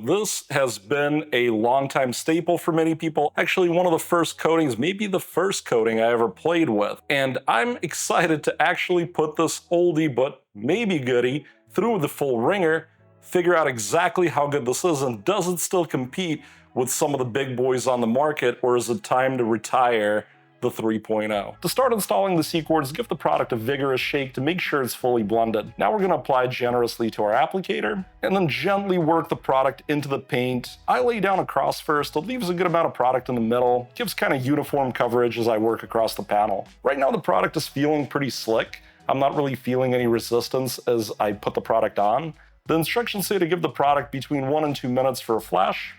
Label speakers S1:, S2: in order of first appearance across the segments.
S1: This has been a longtime staple for many people. Actually, one of the first coatings, maybe the first coating I ever played with. And I'm excited to actually put this oldie but maybe goodie through the full ringer, figure out exactly how good this is, and does it still compete with some of the big boys on the market, or is it time to retire the 3.0. To start installing the CQUARTZ, give the product a vigorous shake to make sure it's fully blended. Now we're going to apply generously to our applicator, and then gently work the product into the paint. I lay down across first. It leaves a good amount of product in the middle, gives kind of uniform coverage as I work across the panel. Right now the product is feeling pretty slick. I'm not really feeling any resistance as I put the product on. The instructions say to give the product between 1 and 2 minutes for a flash.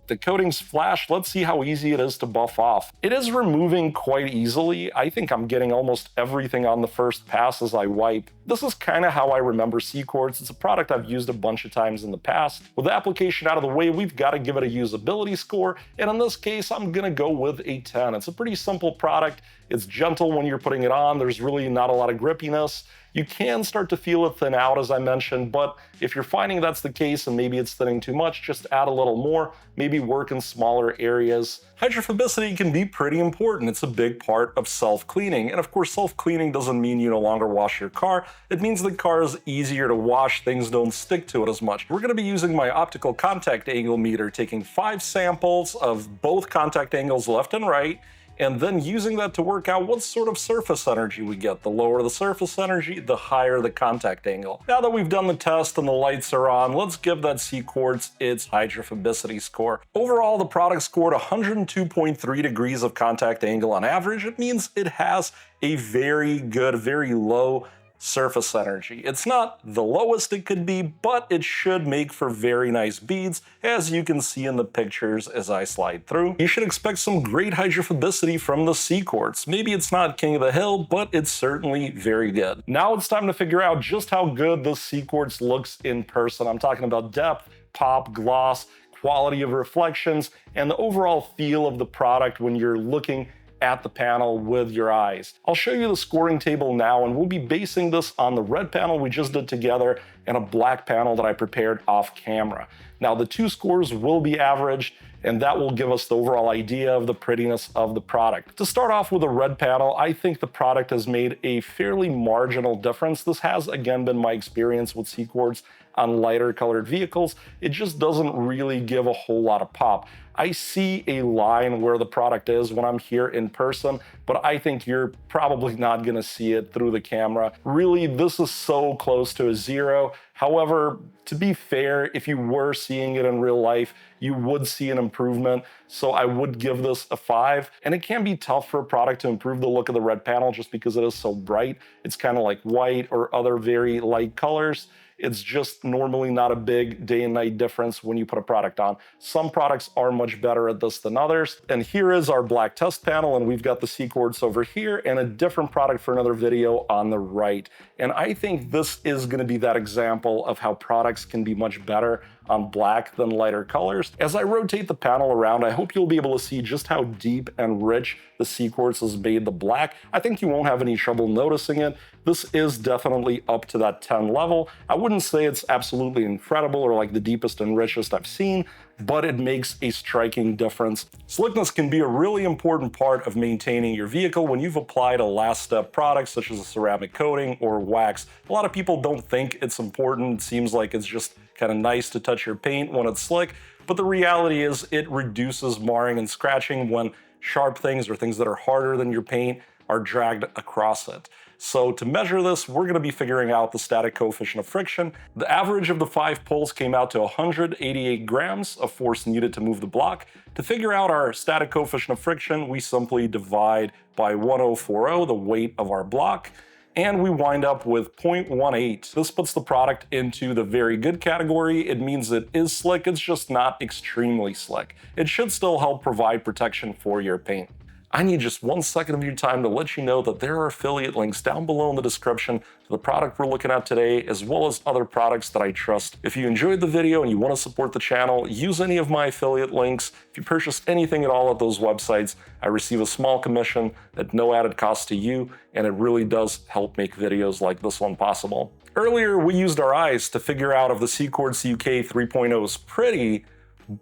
S1: The coating's flashed. Let's see how easy it is to buff off. It is removing quite easily. I think I'm getting almost everything on the first pass as I wipe. This is kind of how I remember CQUARTZ. It's a product I've used a bunch of times in the past. With the application out of the way, we've got to give it a usability score, and in this case, I'm gonna go with a 10. It's a pretty simple product. It's gentle when you're putting it on. There's really not a lot of grippiness. You can start to feel it thin out, as I mentioned, but if you're finding that's the case and maybe it's thinning too much, just add a little more, maybe work in smaller areas. Hydrophobicity can be pretty important. It's a big part of self-cleaning. And of course, self-cleaning doesn't mean you no longer wash your car. It means the car is easier to wash, things don't stick to it as much. We're gonna be using my optical contact angle meter, taking 5 samples of both contact angles left and right, and then using that to work out what sort of surface energy we get. The lower the surface energy, the higher the contact angle. Now that we've done the test and the lights are on, let's give that CQUARTZ its hydrophobicity score. Overall, the product scored 102.3 degrees of contact angle on average. It means it has a very good, very low surface energy. It's not the lowest it could be, but it should make for very nice beads, as you can see in the pictures as I slide through. You should expect some great hydrophobicity from the CQUARTZ. Maybe it's not king of the hill, but it's certainly very good. Now it's time to figure out just how good the CQUARTZ looks in person. I'm talking about depth, pop, gloss, quality of reflections, and the overall feel of the product when you're looking at the panel with your eyes. I'll show you the scoring table now, and we'll be basing this on the red panel we just did together and a black panel that I prepared off camera. Now the 2 scores will be averaged, and that will give us the overall idea of the prettiness of the product. To start off with the red panel, I think the product has made a fairly marginal difference. This has again been my experience with CQUARTZ on lighter colored vehicles. It just doesn't really give a whole lot of pop. I see a line where the product is when I'm here in person, but I think you're probably not gonna see it through the camera. Really, this is so close to a 0. However, to be fair, if you were seeing it in real life, you would see an improvement. So I would give this a 5. And it can be tough for a product to improve the look of the red panel just because it is so bright. It's kind of like white or other very light colors. It's just normally not a big day and night difference when you put a product on. Some products are much better at this than others. And here is our black test panel, and we've got the CQUARTZ over here and a different product for another video on the right. And I think this is gonna be that example of how products can be much better on black than lighter colors. As I rotate the panel around, I hope you'll be able to see just how deep and rich the CQUARTZ has made the black. I think you won't have any trouble noticing it. This is definitely up to that 10 level. I wouldn't say it's absolutely incredible or like the deepest and richest I've seen, but it makes a striking difference. Slickness can be a really important part of maintaining your vehicle when you've applied a last step product such as a ceramic coating or wax. A lot of people don't think it's important. It seems like it's just kind of nice to touch your paint when it's slick, but the reality is it reduces marring and scratching when sharp things or things that are harder than your paint are dragged across it. So to measure this, we're gonna be figuring out the static coefficient of friction. The average of the 5 pulls came out to 188 grams of force needed to move the block. To figure out our static coefficient of friction, we simply divide by 1040, the weight of our block, and we wind up with 0.18. This puts the product into the very good category. It means it is slick, it's just not extremely slick. It should still help provide protection for your paint. I need just 1 second of your time to let you know that there are affiliate links down below in the description to the product we're looking at today, as well as other products that I trust. If you enjoyed the video and you want to support the channel, use any of my affiliate links. If you purchase anything at all at those websites, I receive a small commission at no added cost to you, and it really does help make videos like this one possible. Earlier, we used our eyes to figure out if the CQUARTZ UK 3.0 is pretty,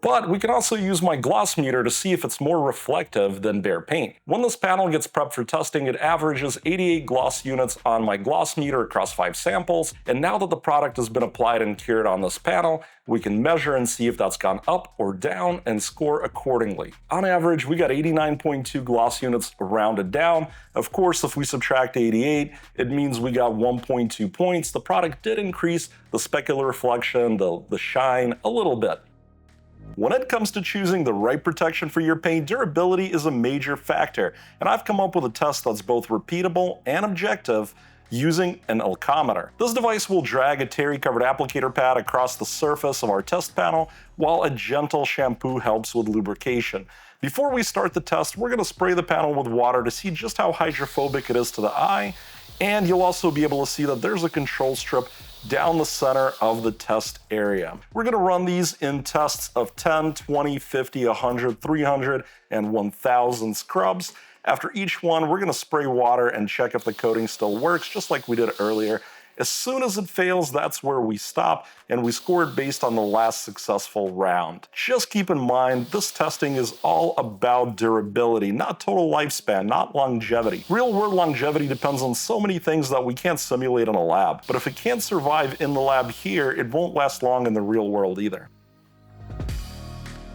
S1: but we can also use my gloss meter to see if it's more reflective than bare paint. When this panel gets prepped for testing, it averages 88 gloss units on my gloss meter across 5 samples, and now that the product has been applied and cured on this panel, we can measure and see if that's gone up or down and score accordingly. On average, we got 89.2 gloss units rounded down. Of course, if we subtract 88, it means we got 1.2 points. The product did increase the specular reflection, the shine, a little bit. When it comes to choosing the right protection for your paint, durability is a major factor, and I've come up with a test that's both repeatable and objective using an alcometer. This device will drag a terry-covered applicator pad across the surface of our test panel, while a gentle shampoo helps with lubrication. Before we start the test, we're going to spray the panel with water to see just how hydrophobic it is to the eye, and you'll also be able to see that there's a control strip down the center of the test area. We're going to run these in tests of 10, 20, 50, 100, 300, and 1000 scrubs. After each one, we're going to spray water and check if the coating still works, just like we did earlier. As soon as it fails, that's where we stop, and we score it based on the last successful round. Just keep in mind, this testing is all about durability, not total lifespan, not longevity. Real-world longevity depends on so many things that we can't simulate in a lab, but if it can't survive in the lab here, it won't last long in the real world either.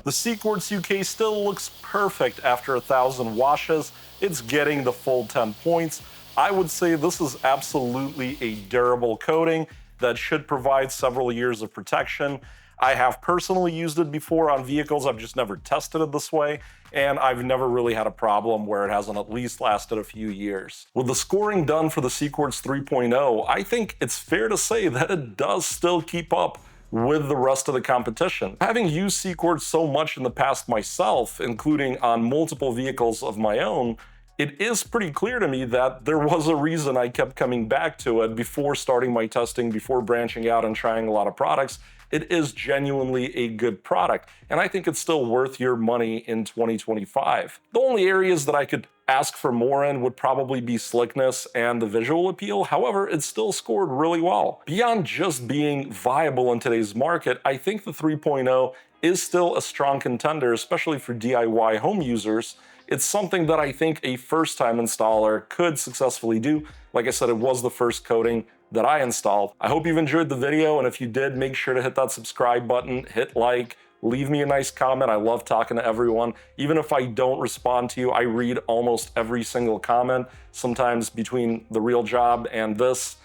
S1: The CQUARTZ UK still looks perfect after 1,000 washes. It's getting the full 10 points. I would say this is absolutely a durable coating that should provide several years of protection. I have personally used it before on vehicles, I've just never tested it this way, and I've never really had a problem where it hasn't at least lasted a few years. With the scoring done for the CQUARTZ 3.0, I think it's fair to say that it does still keep up with the rest of the competition. Having used CQUARTZ so much in the past myself, including on multiple vehicles of my own, it is pretty clear to me that there was a reason I kept coming back to it before starting my testing, before branching out and trying a lot of products. It is genuinely a good product, and I think it's still worth your money in 2025. The only areas that I could ask for more in would probably be slickness and the visual appeal. However, it still scored really well. Beyond just being viable in today's market, I think the 3.0 is still a strong contender, especially for DIY home users. It's something that I think a first-time installer could successfully do. Like I said, it was the first coating that I installed. I hope you've enjoyed the video, and if you did, make sure to hit that subscribe button, hit like, leave me a nice comment. I love talking to everyone. Even if I don't respond to you, I read almost every single comment. Sometimes between the real job and this,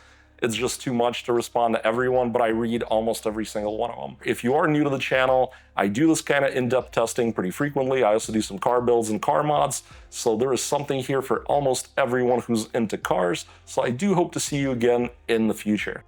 S1: it's just too much to respond to everyone, but I read almost every single one of them. If you are new to the channel, I do this kind of in-depth testing pretty frequently. I also do some car builds and car mods, so there is something here for almost everyone who's into cars. So I do hope to see you again in the future.